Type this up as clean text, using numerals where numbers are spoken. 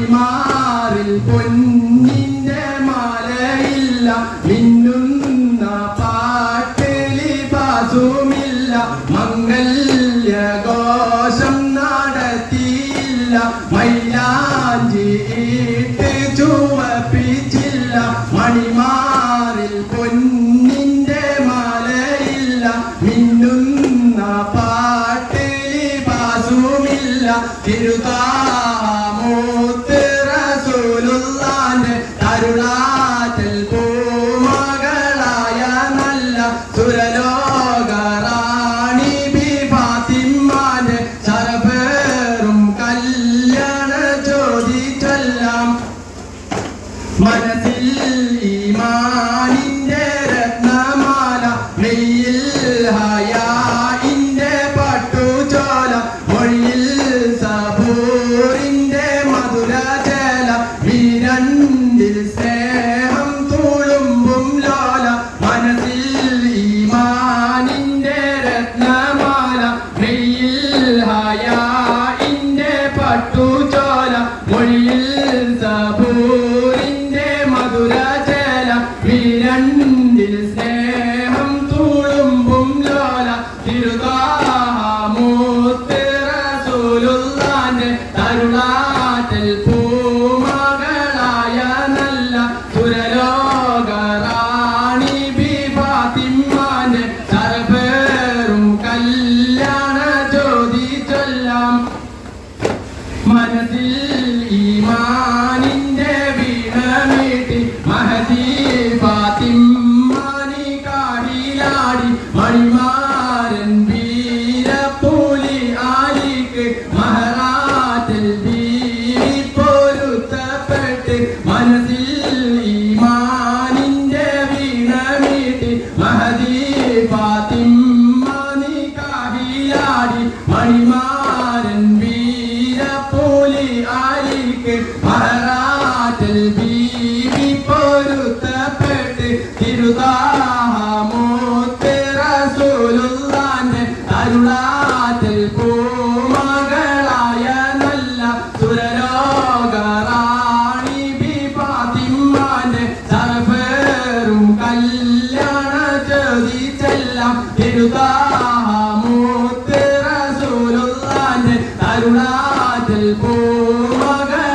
മണിമാറിൽ പൊന്നിന്റെ മാലയില്ല മിന്നുന്ന പാട്ടിലി പാസുമില്ല മംഗല്യഘോഷം നടത്തിയില്ല മൈലാഞ്ചി ഇട്ട് ചുവപ്പിച്ചില്ല മണിമാറിൽ പൊന്നിന്റെ മാലയില്ല മിന്നുന്ന പാട്ടിലി പാസുമില്ല തിരുതാമൂത്ത് റസൂലുള്ളാന്റെ തരുളാറ്റൽ പൂമകളായ നല്ല സുരലോക റാണി ബി ഫാത്തിമാന്റെ ശരഫേറും കല്യാണ ചോദിച്ചെല്ലാം മനസ്സിൽ ഈമാനിന്റെ രത്നമാല മെയ്യിൽ ഹയാഇന്റെ പട്ടുചോല മൊഴിയിൽ സബൂറിന്റെ മധുരചേല വിരണ്ടിൽ സ്നേഹം തുളുമ്പും ലോല മനസ്സിൽ ഈമാനിന്റെ രത്നമാല മെയ്യിൽ ഹയാഇന്റെ പട്ടുചോല മൊഴിയിൽ സബൂറിന്റെ മധുരചേല വിരണ്ടിൽ സ്നേഹം തുളുമ്പും ലോല തിരുതാമൂത്ത് റസൂലുള്ളാന്റെ തരുളാറ്റൽ പൂമകളായ നല്ല സുരലോക റാണി ബി ഫാത്തിമാന്റെ ശരഫേറും കല്യാണ ചോദിച്ചെല്ലാം മനസ്സിൽ ഈമാനിന്റെ വീണമീട്ടി മഹദി ഫാത്തിമാനി കാഹിലാടി മണിമാരൻ വീരപ്പൂലി ആലിക്ക് മഹറാത്തിൽ ബീവി പൊരുത്തപ്പെട്ട് മനസ്സിൽ ഈമാനിന്റെ വീണമീട്ടി മഹദി ഫാത്തിമാനി കാഹിലാടി മണിമാരൻ വീരപ്പൂലി ആലിക്ക് മഹറാത്തിൽ ബീവി പൊരുത്തപ്പെട്ട് തിരുതാമൂത്ത് റസൂലുള്ളാന്റെ തരുളാറ്റൽ പൂമകളായ നല്ല സുരലോക റാണി ബി ഫാത്തിമാന്റെ ശരഫേറും കല്യാണ ചോദിച്ചെല്ലാം തിരുതാമൂത്ത് റസൂലുള്ളാന്റെ തരുളാറ്റൽ പൂമകൾ